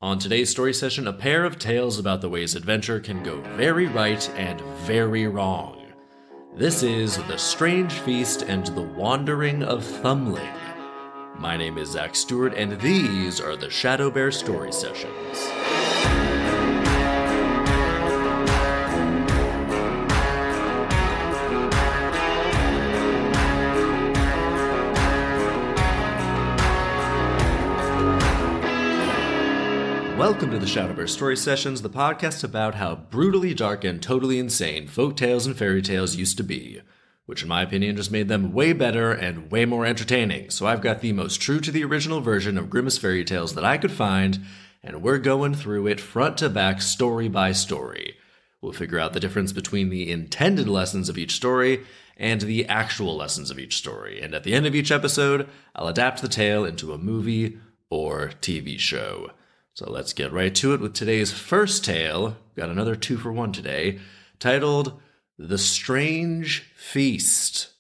On today's story session, a pair of tales about the ways adventure can go very right and very wrong. This is The Strange Feast and the Wandering of Thumbling. My name is Zach Stewart, and these are the ShadowBear Story Sessions. Welcome to the ShadowBear Story Sessions, the podcast about how brutally dark and totally insane folk tales and fairy tales used to be, which in my opinion just made them way better and way more entertaining. So I've got the most true to the original version of Grimmest fairy tales that I could find, and we're going through it front to back, story by story. We'll figure out the difference between the intended lessons of each story and the actual lessons of each story. And at the end of each episode, I'll adapt the tale into a movie or TV show. So let's get right to it with today's first tale. Got another 2-for-1 today, titled The Strange Feast.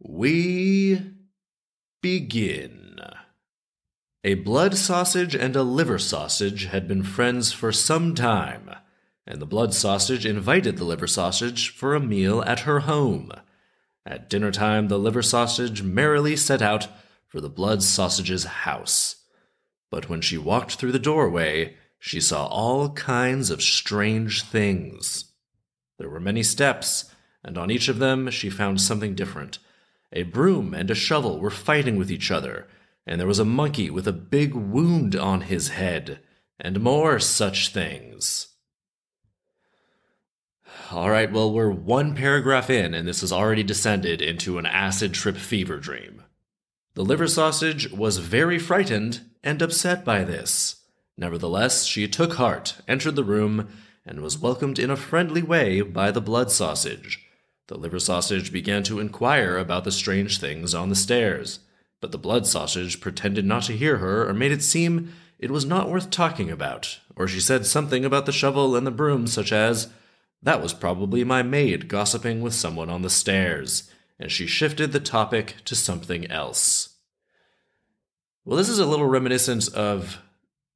We begin. A blood sausage and a liver sausage had been friends for some time, and the blood sausage invited the liver sausage for a meal at her home. At dinner time, the liver sausage merrily set out for the blood sausage's house. But when she walked through the doorway, she saw all kinds of strange things. There were many steps, and on each of them she found something different. A broom and a shovel were fighting with each other, and there was a monkey with a big wound on his head, and more such things. Alright, well, we're one paragraph in, and this has already descended into an acid trip fever dream. The liver sausage was very frightened and upset by this. Nevertheless, she took heart, entered the room, and was welcomed in a friendly way by the blood sausage. The liver sausage began to inquire about the strange things on the stairs, but the blood sausage pretended not to hear her or made it seem it was not worth talking about, or she said something about the shovel and the broom, such as, "That was probably my maid gossiping with someone on the stairs," and she shifted the topic to something else. Well, this is a little reminiscent of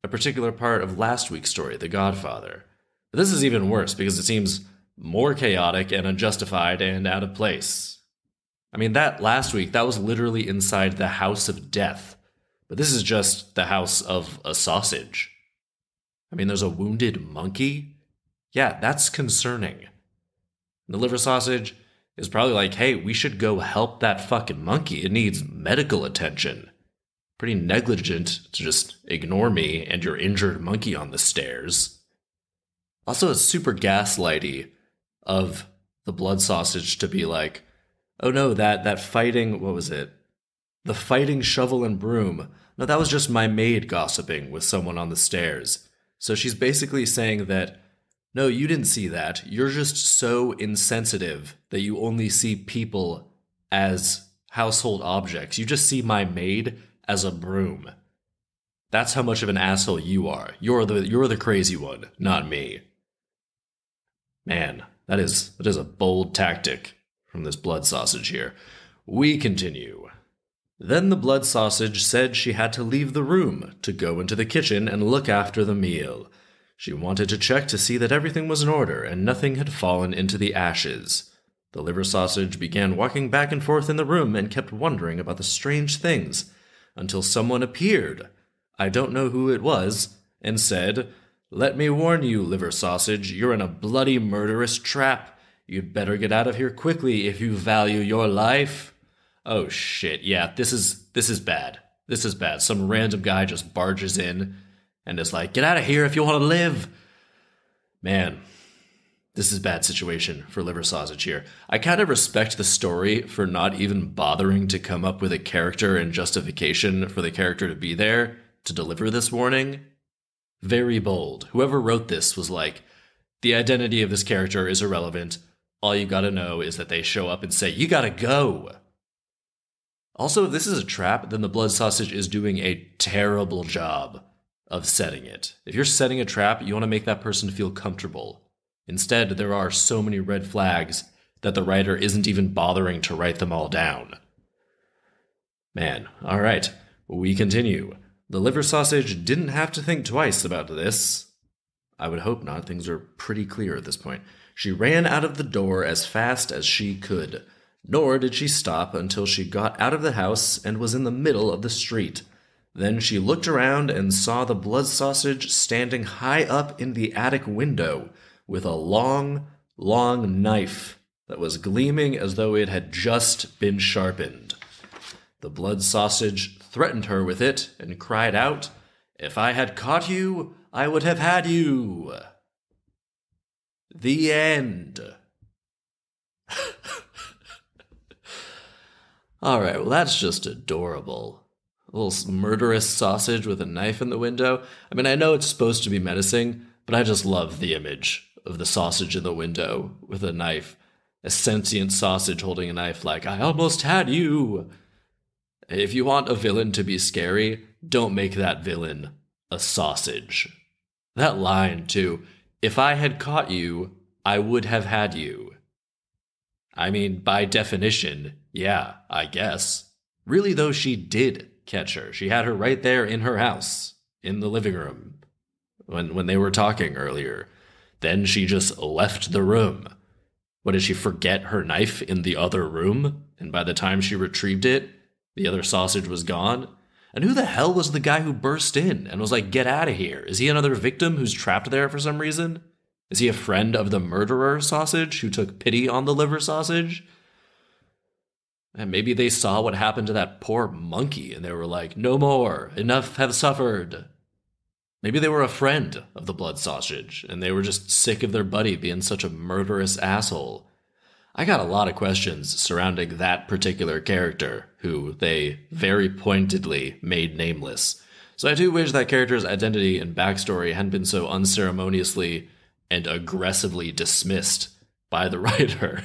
a particular part of last week's story, The Godfather. But this is even worse because it seems more chaotic and unjustified and out of place. I mean, that last week, that was literally inside the house of death. But this is just the house of a sausage. I mean, there's a wounded monkey? Yeah, that's concerning. The liver sausage is probably like, hey, we should go help that fucking monkey. It needs medical attention. Pretty negligent to just ignore me and your injured monkey on the stairs. Also, it's super gaslighty of the blood sausage to be like, oh no, that fighting, what was it? The fighting shovel and broom. No, that was just my maid gossiping with someone on the stairs. So she's basically saying that, no, you didn't see that. You're just so insensitive that you only see people as household objects. You just see my maid as a broom. That's how much of an asshole you are. You're the crazy one, not me. Man, that is a bold tactic from this blood sausage here. We continue. Then the blood sausage said she had to leave the room to go into the kitchen and look after the meal. She wanted to check to see that everything was in order and nothing had fallen into the ashes. The liver sausage began walking back and forth in the room and kept wondering about the strange things, until someone appeared, I don't know who it was, and said, "Let me warn you, liver sausage, you're in a bloody murderous trap. You'd better get out of here quickly if you value your life." Oh shit, yeah, this is bad. This is bad. Some random guy just barges in and is like, "Get out of here if you want to live." Man, this is a bad situation for liver sausage here. I kind of respect the story for not even bothering to come up with a character and justification for the character to be there to deliver this warning. Very bold. Whoever wrote this was like, the identity of this character is irrelevant. All you gotta know is that they show up and say, "You gotta go." Also, if this is a trap, then the blood sausage is doing a terrible job of setting it. If you're setting a trap, you want to make that person feel comfortable. Instead, there are so many red flags that the writer isn't even bothering to write them all down. Man, alright, we continue. The liver sausage didn't have to think twice about this. I would hope not. Things are pretty clear at this point. She ran out of the door as fast as she could. Nor did she stop until she got out of the house and was in the middle of the street. Then she looked around and saw the blood sausage standing high up in the attic window with a long, long knife that was gleaming as though it had just been sharpened. The blood sausage threatened her with it and cried out, "If I had caught you, I would have had you." The end. Alright, well that's just adorable. A little murderous sausage with a knife in the window. I mean, I know it's supposed to be menacing, but I just love the image of the sausage in the window with a knife. A sentient sausage holding a knife like, "I almost had you." If you want a villain to be scary, don't make that villain a sausage. That line, too, "If I had caught you, I would have had you." I mean, by definition, yeah, I guess. Really, though, she did catch her. She had her right there in her house, in the living room, when they were talking earlier. Then she just left the room. What, did she forget her knife in the other room? And by the time she retrieved it, the other sausage was gone? And who the hell was the guy who burst in and was like, "Get out of here"? Is he another victim who's trapped there for some reason? Is he a friend of the murderer sausage who took pity on the liver sausage? And maybe they saw what happened to that poor monkey and they were like, "No more, enough have suffered." Maybe they were a friend of the blood sausage and they were just sick of their buddy being such a murderous asshole. I got a lot of questions surrounding that particular character, who they very pointedly made nameless. So I do wish that character's identity and backstory hadn't been so unceremoniously and aggressively dismissed by the writer.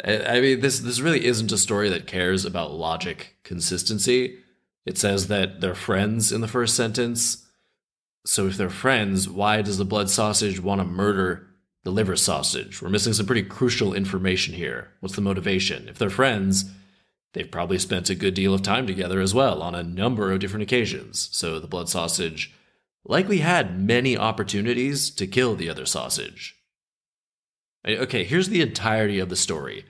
I mean, this really isn't a story that cares about logic consistency. It says that they're friends in the first sentence. So if they're friends, why does the blood sausage want to murder the liver sausage? We're missing some pretty crucial information here. What's the motivation? If they're friends, they've probably spent a good deal of time together as well on a number of different occasions. So the blood sausage likely had many opportunities to kill the other sausage. Okay, here's the entirety of the story.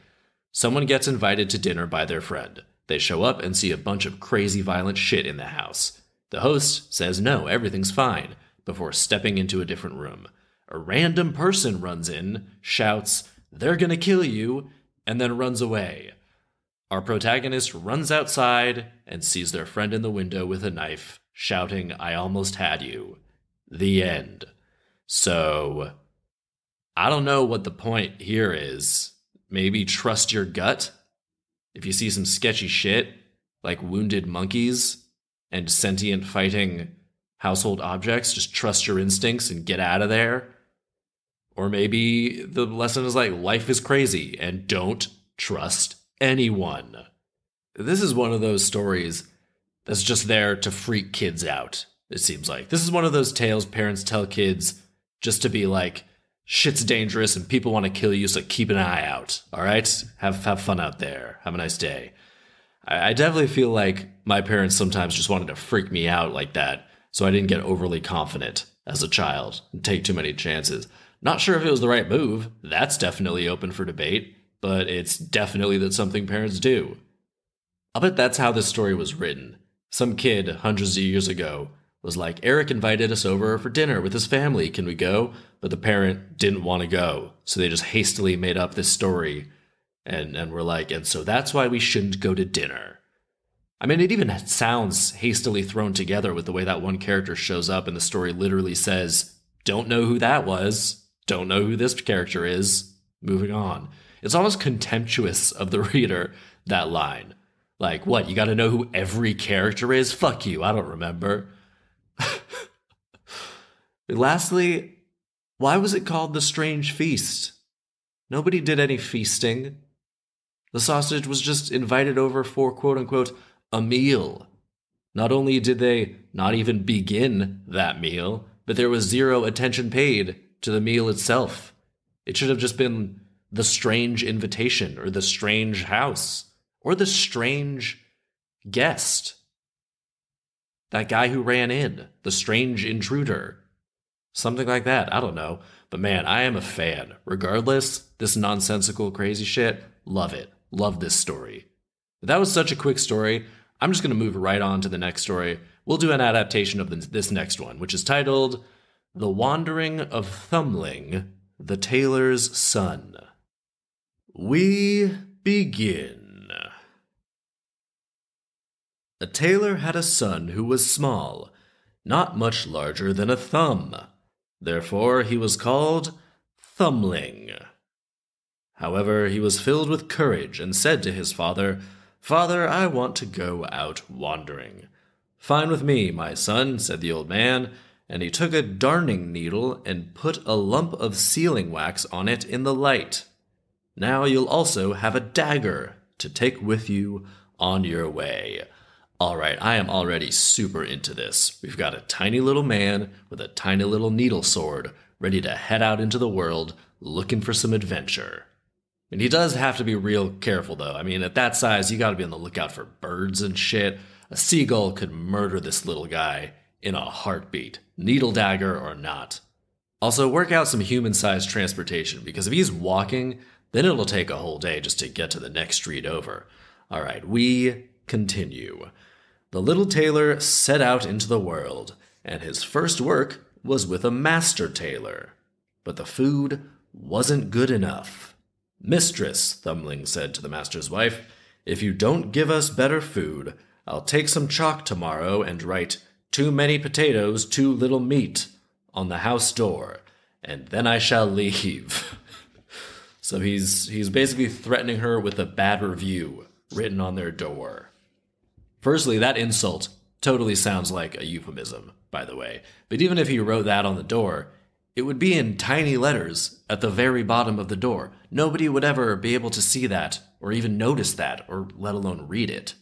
Someone gets invited to dinner by their friend. They show up and see a bunch of crazy violent shit in the house. The host says no, everything's fine, before stepping into a different room. A random person runs in, shouts, "They're gonna kill you," and then runs away. Our protagonist runs outside and sees their friend in the window with a knife, shouting, "I almost had you." The end. So, I don't know what the point here is. Maybe trust your gut? If you see some sketchy shit, like wounded monkeys and sentient fighting household objects, just trust your instincts and get out of there. Or maybe the lesson is like, life is crazy and don't trust anyone. This is one of those stories that's just there to freak kids out, it seems like. This is one of those tales parents tell kids just to be like, shit's dangerous and people want to kill you, so keep an eye out, all right? Have fun out there. Have a nice day. I definitely feel like my parents sometimes just wanted to freak me out like that, so I didn't get overly confident as a child and take too many chances. Not sure if it was the right move. That's definitely open for debate, but it's definitely that's something parents do. I'll bet that's how this story was written. Some kid hundreds of years ago was like, "Eric invited us over for dinner with his family. Can we go?" But the parent didn't want to go, so they just hastily made up this story and were like, "And so that's why we shouldn't go to dinner." I mean, it even sounds hastily thrown together with the way that one character shows up and the story literally says, "Don't know who that was. Don't know who this character is. Moving on." It's almost contemptuous of the reader, that line. Like, what, you gotta know who every character is? Fuck you, I don't remember. Lastly, why was it called The Strange Feast? Nobody did any feasting. The sausage was just invited over for, quote-unquote, a meal. Not only did they not even begin that meal, but there was zero attention paid to the meal itself. It should have just been the strange invitation, or the strange house, or the strange guest. That guy who ran in, the strange intruder. Something like that, I don't know. But man, I am a fan. Regardless, this nonsensical crazy shit, love it. Love this story. But that was such a quick story. I'm just going to move right on to the next story. We'll do an adaptation of this next one, which is titled The Wandering of Thumbling, the Tailor's Son. We begin. A tailor had a son who was small, not much larger than a thumb. Therefore he was called Thumbling. However, he was filled with courage and said to his father, "Father, I want to go out wandering." "Fine with me, my son," said the old man, and he took a darning needle and put a lump of sealing wax on it in the light. "Now you'll also have a dagger to take with you on your way." All right, I am already super into this. We've got a tiny little man with a tiny little needle sword ready to head out into the world looking for some adventure. And he does have to be real careful, though. I mean, at that size, you gotta be on the lookout for birds and shit. A seagull could murder this little guy in a heartbeat, needle dagger or not. Also, work out some human-sized transportation, because if he's walking, then it'll take a whole day just to get to the next street over. All right, we continue. The little tailor set out into the world, and his first work was with a master tailor. But the food wasn't good enough. "Mistress," Thumbling said to the master's wife, "if you don't give us better food, I'll take some chalk tomorrow and write 'Too many potatoes, too little meat' on the house door, and then I shall leave." So he's basically threatening her with a bad review written on their door. Firstly, that insult totally sounds like a euphemism, by the way. But even if he wrote that on the door, it would be in tiny letters at the very bottom of the door. Nobody would ever be able to see that, or even notice that, or let alone read it.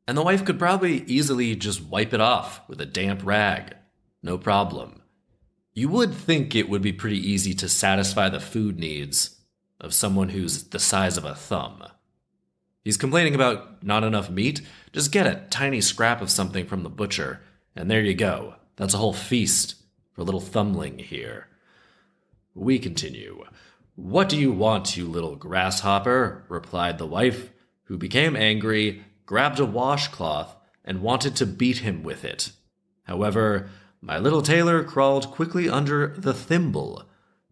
And the wife could probably easily just wipe it off with a damp rag. No problem. You would think it would be pretty easy to satisfy the food needs of someone who's the size of a thumb. He's complaining about not enough meat? Just get a tiny scrap of something from the butcher, and there you go. That's a whole feast for little Thumbling here. We continue. "What do you want, you little grasshopper?" replied the wife, who became angry, grabbed a washcloth, and wanted to beat him with it. However, my little tailor crawled quickly under the thimble,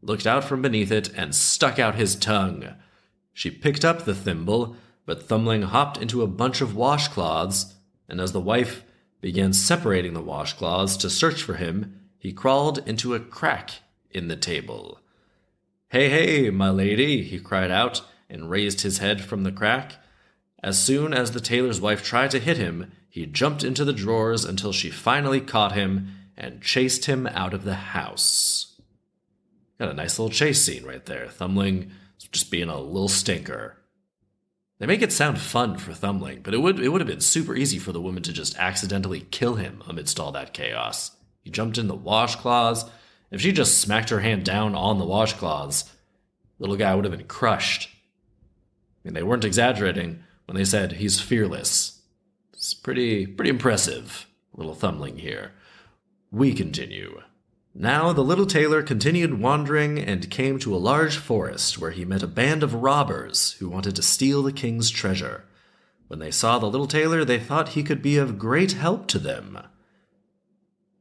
looked out from beneath it, and stuck out his tongue. She picked up the thimble, but Thumbling hopped into a bunch of washcloths, and as the wife began separating the washcloths to search for him, he crawled into a crack in the table. "Hey, hey, my lady," he cried out, and raised his head from the crack. As soon as the tailor's wife tried to hit him, he jumped into the drawers until she finally caught him and chased him out of the house. Got a nice little chase scene right there. Thumbling just being a little stinker. They make it sound fun for Thumbling, but it would have been super easy for the woman to just accidentally kill him amidst all that chaos. He jumped in the washcloths. If she just smacked her hand down on the washcloths, little guy would have been crushed. I mean, they weren't exaggerating when they said he's fearless. It's pretty impressive, little Thumbling here. We continue. Now the little tailor continued wandering and came to a large forest where he met a band of robbers who wanted to steal the king's treasure. When they saw the little tailor, they thought he could be of great help to them.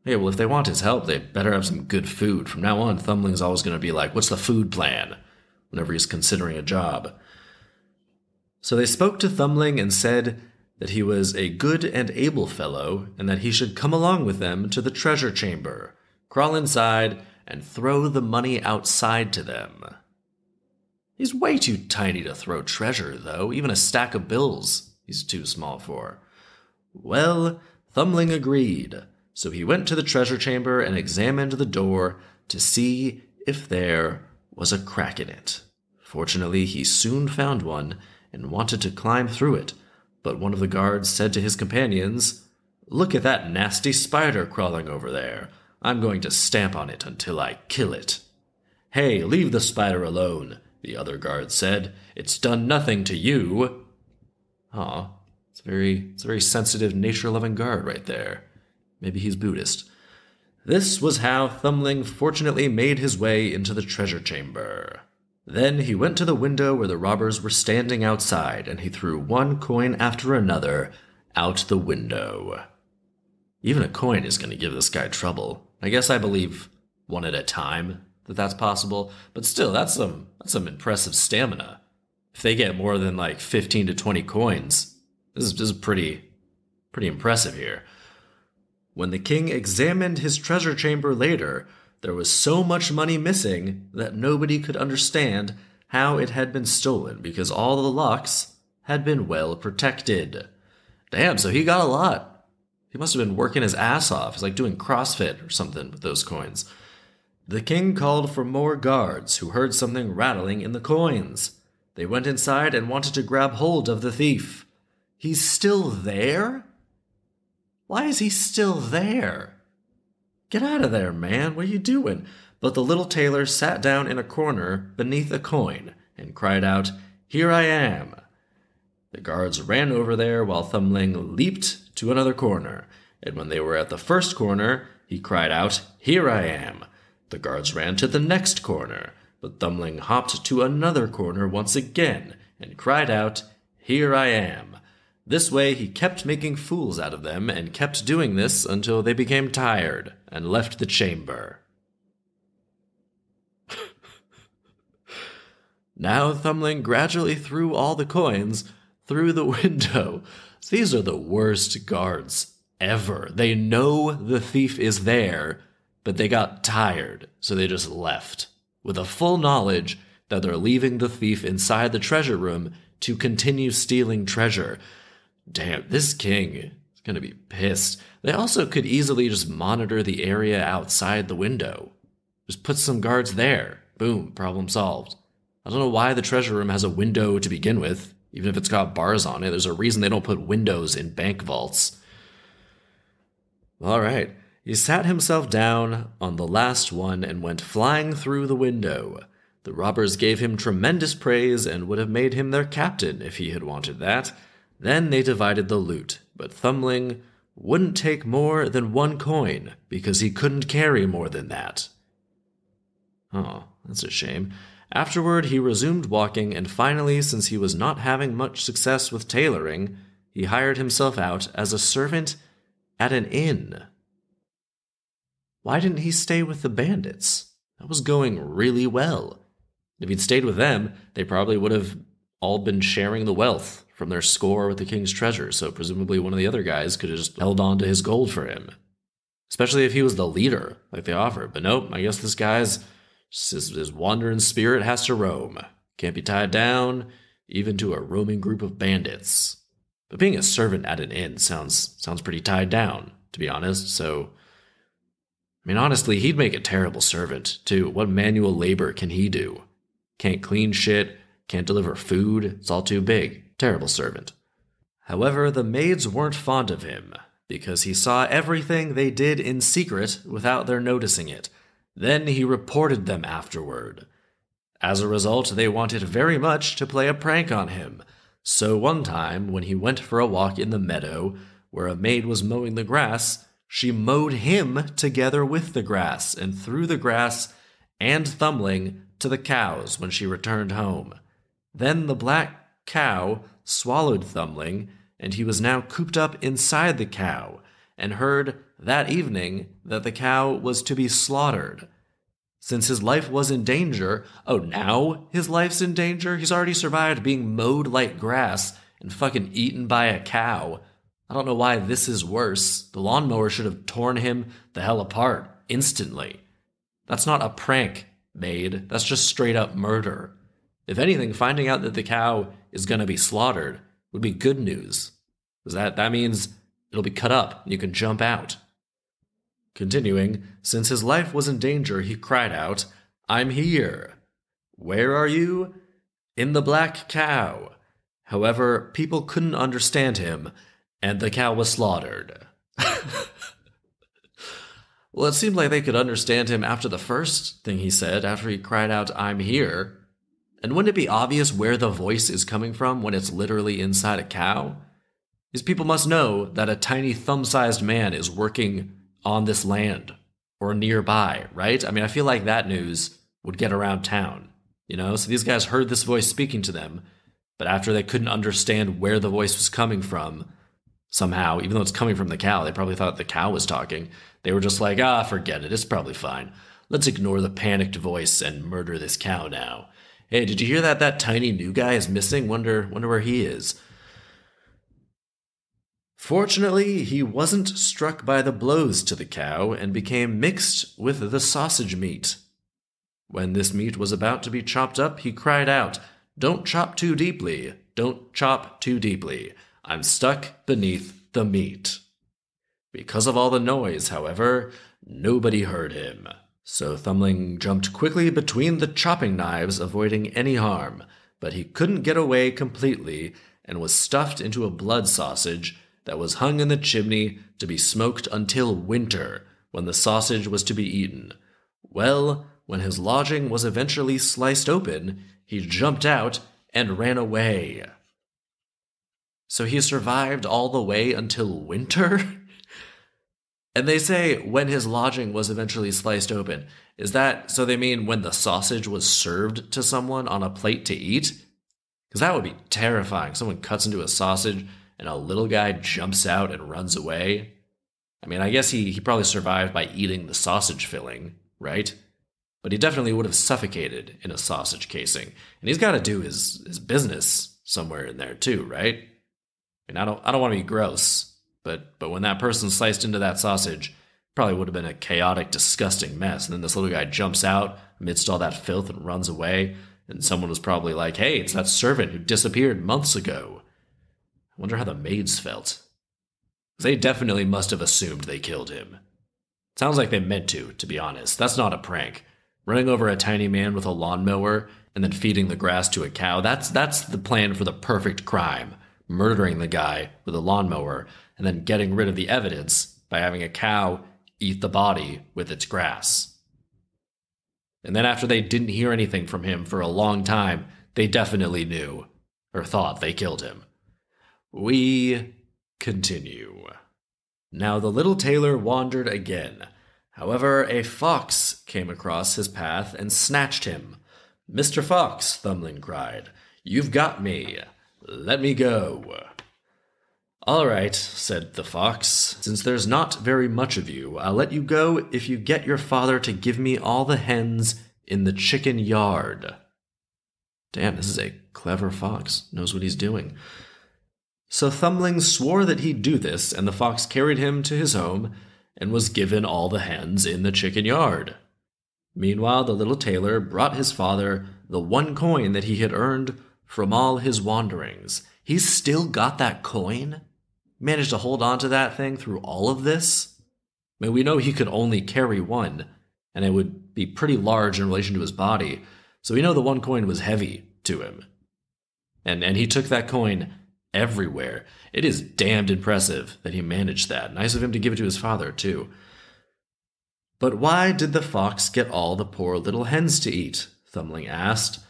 Hey, well, if they want his help, they better have some good food. From now on, Thumbling's always going to be like, "What's the food plan?" whenever he's considering a job. So they spoke to Thumbling and said that he was a good and able fellow, and that he should come along with them to the treasure chamber, crawl inside, and throw the money outside to them. He's way too tiny to throw treasure, though. Even a stack of bills he's too small for. Well, Thumbling agreed, so he went to the treasure chamber and examined the door to see if there was a crack in it. Fortunately, he soon found one and wanted to climb through it, but one of the guards said to his companions, "Look at that nasty spider crawling over there. I'm going to stamp on it until I kill it." "Hey, leave the spider alone," the other guard said. "It's done nothing to you." Aw, it's a very sensitive, nature-loving guard right there. Maybe he's Buddhist. This was how Thumbling fortunately made his way into the treasure chamber. Then he went to the window where the robbers were standing outside, and he threw one coin after another out the window. Even a coin is going to give this guy trouble. I guess I believe one at a time that's possible, but still, that's some impressive stamina. If they get more than like 15 to 20 coins, this is pretty impressive here. When the king examined his treasure chamber later, there was so much money missing that nobody could understand how it had been stolen because all the locks had been well protected. Damn, so he got a lot. He must have been working his ass off. He's like doing CrossFit or something with those coins. The king called for more guards who heard something rattling in the coins. They went inside and wanted to grab hold of the thief. He's still there? Why is he still there? Get out of there, man. What are you doing? But the little tailor sat down in a corner beneath a coin and cried out, "Here I am." The guards ran over there while Thumbling leaped to another corner, and when they were at the first corner, he cried out, "Here I am." The guards ran to the next corner, but Thumbling hopped to another corner once again and cried out, "Here I am." This way he kept making fools out of them and kept doing this until they became tired and left the chamber. Now Thumbling gradually threw all the coins through the window. These are the worst guards ever. They know the thief is there, but they got tired, so they just left, with a full knowledge that they're leaving the thief inside the treasure room to continue stealing treasure. Damn, this king is gonna be pissed. They also could easily just monitor the area outside the window. Just put some guards there. Boom, problem solved. I don't know why the treasure room has a window to begin with, even if it's got bars on it. There's a reason they don't put windows in bank vaults. Alright, he sat himself down on the last one and went flying through the window. The robbers gave him tremendous praise and would have made him their captain if he had wanted that. Then they divided the loot, but Thumbling wouldn't take more than one coin because he couldn't carry more than that. Oh, that's a shame. Afterward, he resumed walking, and finally, since he was not having much success with tailoring, he hired himself out as a servant at an inn. Why didn't he stay with the bandits? That was going really well. If he'd stayed with them, they probably would have all been sharing the wealth from their score with the king's treasure, so presumably one of the other guys could have just held on to his gold for him. Especially if he was the leader, like they offered. But nope, I guess this guy's his wandering spirit has to roam. Can't be tied down, even to a roaming group of bandits. But being a servant at an inn sounds pretty tied down, to be honest, so... I mean, honestly, he'd make a terrible servant, too. What manual labor can he do? Can't clean shit, can't deliver food, it's all too big. Terrible servant. However, the maids weren't fond of him, because he saw everything they did in secret without their noticing it. Then he reported them afterward. As a result, they wanted very much to play a prank on him. So one time, when he went for a walk in the meadow, where a maid was mowing the grass, she mowed him together with the grass, and threw the grass and Thumbling to the cows when she returned home. Then the black cow swallowed Thumbling, and he was now cooped up inside the cow, and heard that evening that the cow was to be slaughtered. Since his life was in danger, now his life's in danger? He's already survived being mowed like grass and fucking eaten by a cow. I don't know why this is worse. The lawnmower should have torn him the hell apart instantly. That's not a prank, maid. That's just straight up murder. If anything, finding out that the cow is going to be slaughtered would be good news. Because that means it'll be cut up and you can jump out. Continuing, since his life was in danger, he cried out, "I'm here." "Where are you?" "In the black cow." However, people couldn't understand him, and the cow was slaughtered. Well, it seemed like they could understand him after the first thing he said, after he cried out, "I'm here." And wouldn't it be obvious where the voice is coming from when it's literally inside a cow? These people must know that a tiny thumb-sized man is working on this land or nearby, right? I mean, I feel like that news would get around town, you know? So these guys heard this voice speaking to them, but after they couldn't understand where the voice was coming from, somehow, even though it's coming from the cow, they probably thought the cow was talking. They were just like, forget it, it's probably fine. Let's ignore the panicked voice and murder this cow now. Hey, did you hear that that tiny new guy is missing? Wonder where he is. Fortunately, he wasn't struck by the blows to the cow and became mixed with the sausage meat. When this meat was about to be chopped up, he cried out, "Don't chop too deeply, don't chop too deeply. I'm stuck beneath the meat." Because of all the noise, however, nobody heard him. So Thumbling jumped quickly between the chopping knives, avoiding any harm, but he couldn't get away completely and was stuffed into a blood sausage that was hung in the chimney to be smoked until winter, when the sausage was to be eaten. Well, when his lodging was eventually sliced open, he jumped out and ran away. So he survived all the way until winter? And they say when his lodging was eventually sliced open. Is that, so they mean when the sausage was served to someone on a plate to eat? Because that would be terrifying. Someone cuts into a sausage and a little guy jumps out and runs away. I mean, I guess he probably survived by eating the sausage filling, right? But he definitely would have suffocated in a sausage casing. And he's got to do his business somewhere in there too, right? I mean, I don't want to be gross, but when that person sliced into that sausage, probably would have been a chaotic, disgusting mess. And then this little guy jumps out amidst all that filth and runs away. And someone was probably like, "Hey, it's that servant who disappeared months ago." I wonder how the maids felt. They definitely must have assumed they killed him. Sounds like they meant to be honest. That's not a prank. Running over a tiny man with a lawnmower and then feeding the grass to a cow, that's the plan for the perfect crime. Murdering the guy with a lawnmower and then getting rid of the evidence by having a cow eat the body with its grass. And then after they didn't hear anything from him for a long time, they definitely knew, or thought they killed him. We continue. Now the little tailor wandered again. However, a fox came across his path and snatched him. "Mr. Fox," Thumbling cried, "you've got me. Let me go." "All right," said the fox. "Since there's not very much of you, I'll let you go if you get your father to give me all the hens in the chicken yard." Damn, this is a clever fox. Knows what he's doing. So Thumbling swore that he'd do this, and the fox carried him to his home and was given all the hens in the chicken yard. Meanwhile, the little tailor brought his father the one coin that he had earned from all his wanderings. He's still got that coin? Managed to hold on to that thing through all of this? I mean, we know he could only carry one, and it would be pretty large in relation to his body, so we know the one coin was heavy to him. And he took that coin everywhere. It is damned impressive that he managed that. Nice of him to give it to his father, too. But why did the fox get all the poor little hens to eat? Thumbling asked.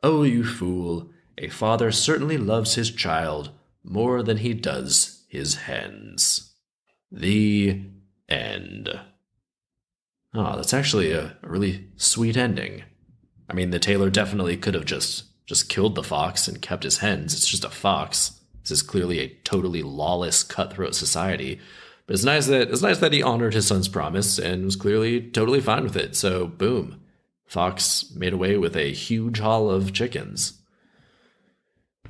"Oh, you fool. A father certainly loves his child more than he does his hens." The end. Oh, that's actually a really sweet ending. I mean, the tailor definitely could have just killed the fox and kept his hens. It's just a fox. This is clearly a totally lawless, cutthroat society. But it's nice that he honored his son's promise and was clearly totally fine with it. So, boom. Fox made away with a huge haul of chickens.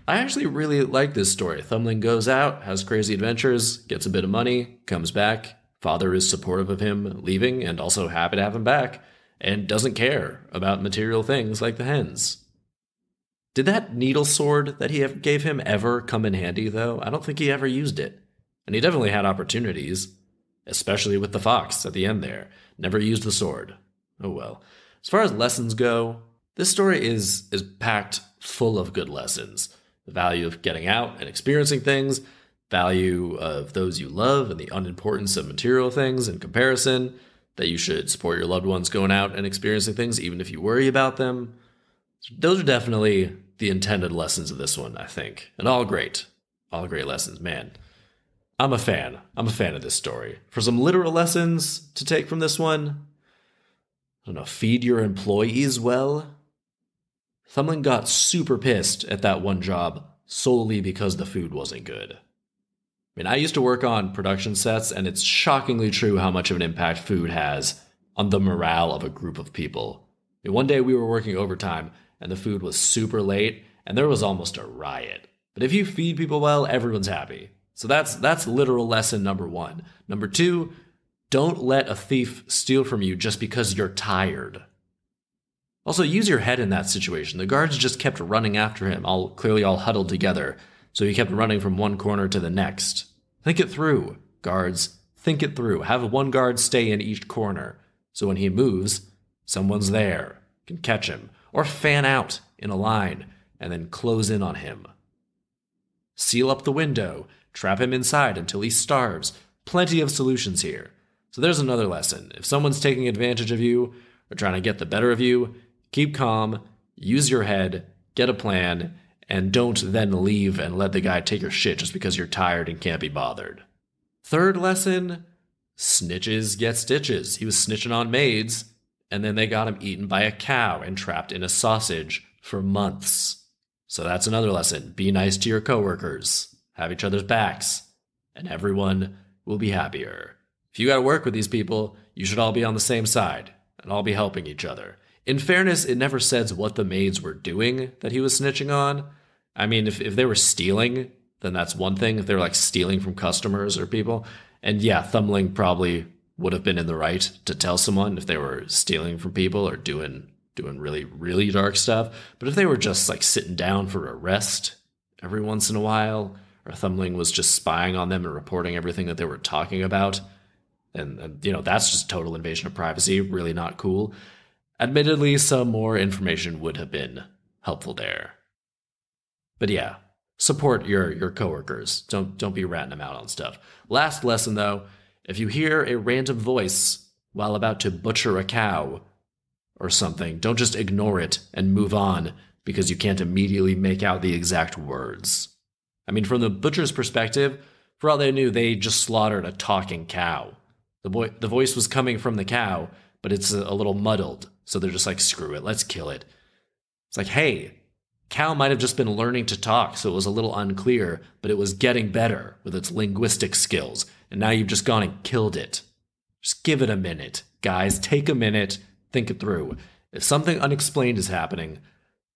I actually really like this story. Thumbling goes out, has crazy adventures, gets a bit of money, comes back. Father is supportive of him leaving and also happy to have him back, and doesn't care about material things like the hens. Did that needle sword that he gave him ever come in handy, though? I don't think he ever used it. And he definitely had opportunities, especially with the fox at the end there. Never used the sword. Oh well. As far as lessons go, this story is packed full of good lessons. The value of getting out and experiencing things, value of those you love, and the unimportance of material things in comparison, that you should support your loved ones going out and experiencing things even if you worry about them. Those are definitely the intended lessons of this one, I think. And all great lessons, man. I'm a fan. I'm a fan of this story. For some literal lessons to take from this one, I don't know, feed your employees well. Thumbling got super pissed at that one job solely because the food wasn't good. I mean, I used to work on production sets, and it's shockingly true how much of an impact food has on the morale of a group of people. I mean, one day we were working overtime, and the food was super late, and there was almost a riot. But if you feed people well, everyone's happy. So that's literal lesson number 1. Number 2, don't let a thief steal from you just because you're tired. Also, use your head in that situation. The guards just kept running after him, clearly all huddled together, so he kept running from one corner to the next. Think it through, guards. Think it through. Have one guard stay in each corner, so when he moves, someone's there, can catch him, or fan out in a line, and then close in on him. Seal up the window, trap him inside until he starves. Plenty of solutions here. So there's another lesson. If someone's taking advantage of you, or trying to get the better of you, keep calm, use your head, get a plan, and don't then leave and let the guy take your shit just because you're tired and can't be bothered. Third lesson, snitches get stitches. He was snitching on maids, and then they got him eaten by a cow and trapped in a sausage for months. So that's another lesson. Be nice to your coworkers, have each other's backs, and everyone will be happier. If you gotta work with these people, you should all be on the same side and all be helping each other. In fairness, it never says what the maids were doing that he was snitching on. I mean, if they were stealing, then that's one thing. If they were like stealing from customers or people. And yeah, Thumbling probably would have been in the right to tell someone if they were stealing from people or doing really, really dark stuff. But if they were just like sitting down for a rest every once in a while, or Thumbling was just spying on them and reporting everything that they were talking about, and that's just total invasion of privacy, really not cool. Admittedly, some more information would have been helpful there. But yeah, support your coworkers. Don't be ratting them out on stuff. Last lesson though, if you hear a random voice while about to butcher a cow or something, don't just ignore it and move on because you can't immediately make out the exact words. I mean, from the butcher's perspective, for all they knew, they just slaughtered a talking cow. The voice was coming from the cow, but it's a little muddled. So they're just like, screw it, let's kill it. It's like, hey, cow might have just been learning to talk, so it was a little unclear, but it was getting better with its linguistic skills, and now you've just gone and killed it. Just give it a minute. Guys, take a minute, think it through. If something unexplained is happening,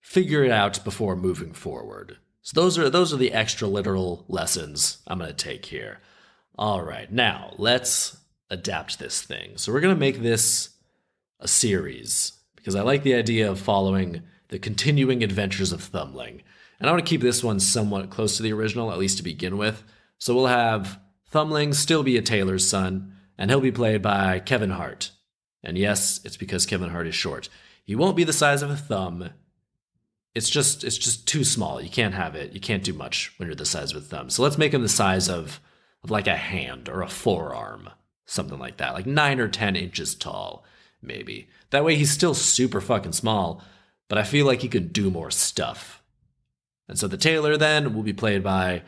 figure it out before moving forward. So those are the extra literal lessons I'm going to take here. All right, now let's adapt this thing. So we're going to make this a series, because I like the idea of following the continuing adventures of Thumbling. And I want to keep this one somewhat close to the original, at least to begin with. So we'll have Thumbling still be a tailor's son, and he'll be played by Kevin Hart. And yes, it's because Kevin Hart is short. He won't be the size of a thumb. It's just too small. You can't have it. You can't do much when you're the size of a thumb. So let's make him the size of like a hand or a forearm, something like that, like 9 or 10 inches tall. Maybe. That way he's still super fucking small, but I feel like he could do more stuff. And so the tailor then will be played by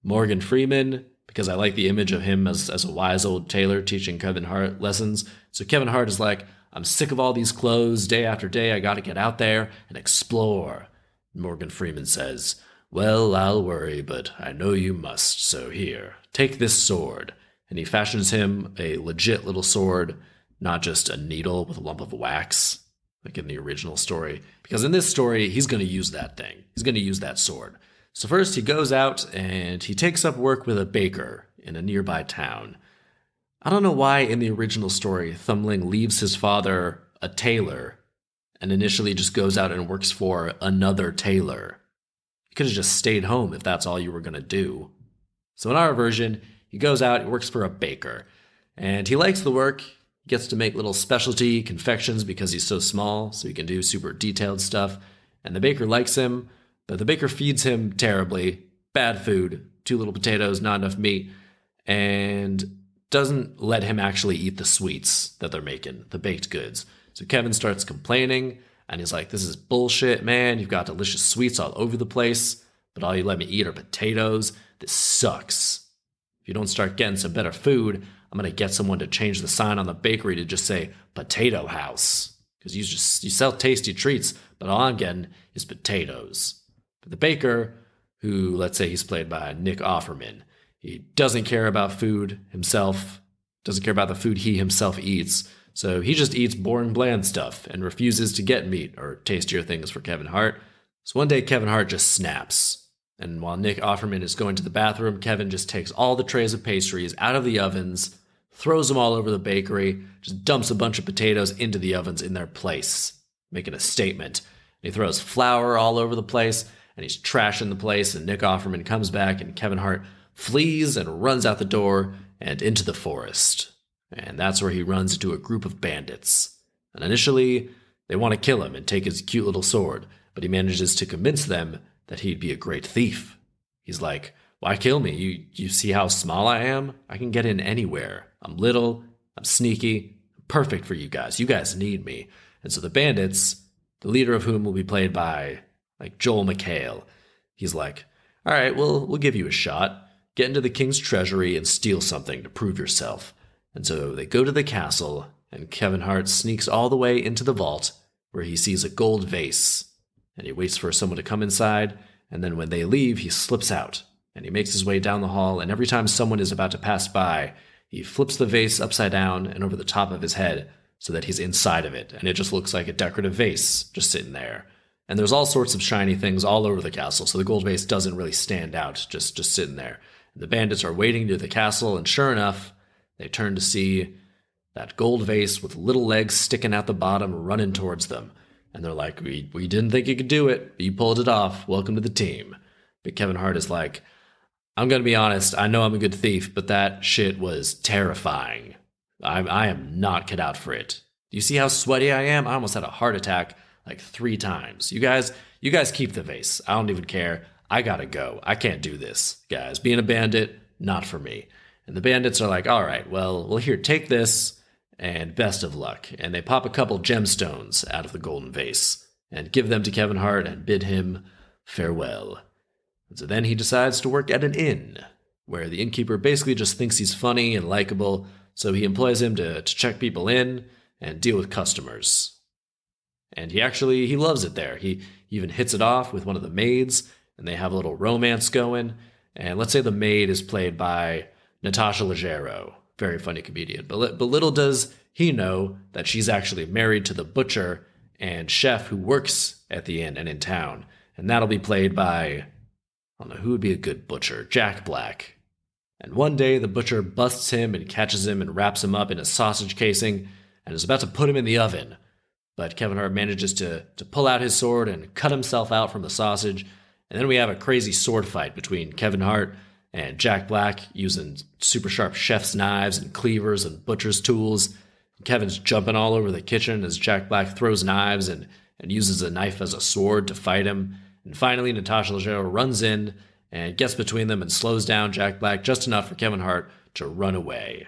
Morgan Freeman, because I like the image of him as a wise old tailor teaching Kevin Hart lessons. So Kevin Hart is like, I'm sick of all these clothes day after day. I gotta get out there and explore. Morgan Freeman says, well, I'll worry, but I know you must. So here, take this sword. And he fashions him a legit little sword, not just a needle with a lump of wax, like in the original story. Because in this story, he's going to use that thing. He's going to use that sword. So first he goes out and he takes up work with a baker in a nearby town. I don't know why in the original story, Thumbling leaves his father a tailor and initially just goes out and works for another tailor. You could have just stayed home if that's all you were going to do. So in our version, he goes out and works for a baker. And he likes the work. Gets to make little specialty confections because he's so small, so he can do super detailed stuff. And the baker likes him, but the baker feeds him terribly. Bad food, too little potatoes, not enough meat, and doesn't let him actually eat the sweets that they're making, the baked goods. So Kevin starts complaining, and he's like, this is bullshit, man. You've got delicious sweets all over the place, but all you let me eat are potatoes. This sucks. If you don't start getting some better food, I'm going to get someone to change the sign on the bakery to just say Potato House. Because you sell tasty treats, but all I'm getting is potatoes. But the baker, who, let's say he's played by Nick Offerman, he doesn't care about food himself, doesn't care about the food he himself eats, so he just eats boring bland stuff and refuses to get meat or tastier things for Kevin Hart. So one day Kevin Hart just snaps, and while Nick Offerman is going to the bathroom, Kevin just takes all the trays of pastries out of the ovens, throws them all over the bakery, just dumps a bunch of potatoes into the ovens in their place, making a statement. And he throws flour all over the place, and he's trashing the place, and Nick Offerman comes back, and Kevin Hart flees and runs out the door and into the forest. And that's where he runs into a group of bandits. And initially, they want to kill him and take his cute little sword, but he manages to convince them that he'd be a great thief. He's like, why kill me? You see how small I am? I can get in anywhere. I'm little, I'm sneaky, I'm perfect for you guys. You guys need me. And so the bandits, the leader of whom will be played by Joel McHale, he's like, all right, we'll give you a shot. Get into the king's treasury and steal something to prove yourself. And so they go to the castle, and Kevin Hart sneaks all the way into the vault where he sees a gold vase. And he waits for someone to come inside, and then when they leave, he slips out. And he makes his way down the hall, and every time someone is about to pass by, he flips the vase upside down and over the top of his head so that he's inside of it, and it just looks like a decorative vase just sitting there. And there's all sorts of shiny things all over the castle, so the gold vase doesn't really stand out, just sitting there. And the bandits are waiting near the castle, and sure enough, they turn to see that gold vase with little legs sticking out the bottom running towards them. And they're like, we didn't think you could do it, but you pulled it off. Welcome to the team. But Kevin Hart is like, I'm going to be honest, I know I'm a good thief, but that shit was terrifying. I am not cut out for it. Do you see how sweaty I am? I almost had a heart attack 3 times. You guys keep the vase. I don't even care. I gotta go. I can't do this, guys. Being a bandit, not for me. And the bandits are like, all right, well, here, take this, and best of luck. And they pop a couple gemstones out of the golden vase and give them to Kevin Hart and bid him farewell. And so then he decides to work at an inn, where the innkeeper basically just thinks he's funny and likable, so he employs him to check people in and deal with customers. And he loves it there. He even hits it off with one of the maids, and they have a little romance going. And let's say the maid is played by Natasha Leggero, very funny comedian. But little does he know that she's actually married to the butcher and chef who works at the inn and in town. And that'll be played by, I don't know who would be a good butcher, Jack Black. And one day the butcher busts him and catches him and wraps him up in a sausage casing and is about to put him in the oven. But Kevin Hart manages to pull out his sword and cut himself out from the sausage. And then we have a crazy sword fight between Kevin Hart and Jack Black using super sharp chef's knives and cleavers and butcher's tools. Kevin's jumping all over the kitchen as Jack Black throws knives and uses a knife as a sword to fight him. And finally, Natasha Leggero runs in and gets between them and slows down Jack Black just enough for Kevin Hart to run away.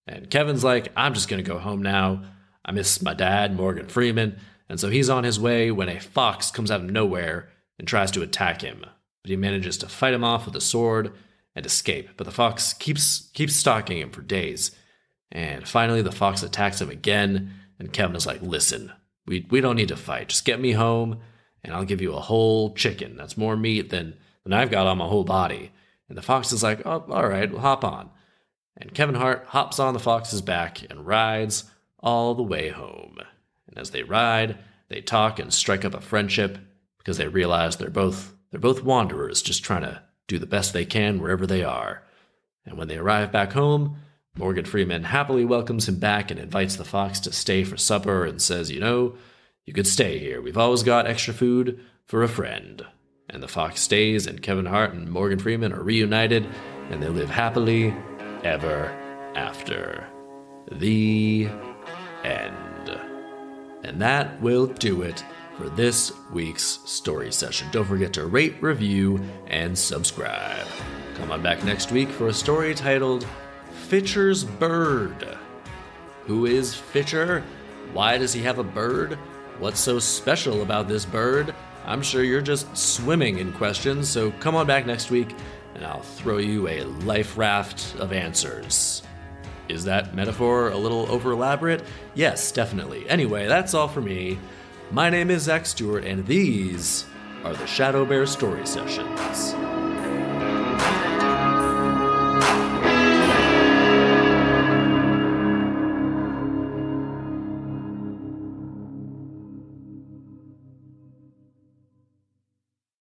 And Kevin's like, I'm just going to go home now. I miss my dad, Morgan Freeman. And so he's on his way when a fox comes out of nowhere and tries to attack him. But he manages to fight him off with a sword and escape. But the fox keeps stalking him for days. And finally, the fox attacks him again. And Kevin is like, listen, we don't need to fight. Just get me home and I'll give you a whole chicken. That's more meat than I've got on my whole body. And the fox is like, oh, all right, we'll hop on. And Kevin Hart hops on the fox's back and rides all the way home. And as they ride, they talk and strike up a friendship because they realize they're both wanderers just trying to do the best they can wherever they are. And when they arrive back home, Morgan Freeman happily welcomes him back and invites the fox to stay for supper and says, you could stay here. We've always got extra food for a friend. And the fox stays, and Kevin Hart and Morgan Freeman are reunited, and they live happily ever after. The end. And that will do it for this week's story session. Don't forget to rate, review, and subscribe. Come on back next week for a story titled Fitcher's Bird. Who is Fitcher? Why does he have a bird? What's so special about this bird? I'm sure you're just swimming in questions, so come on back next week and I'll throw you a life raft of answers. Is that metaphor a little over-elaborate? Yes, definitely. Anyway, that's all for me. My name is Zach Stewart, and these are the ShadowBear Story Sessions.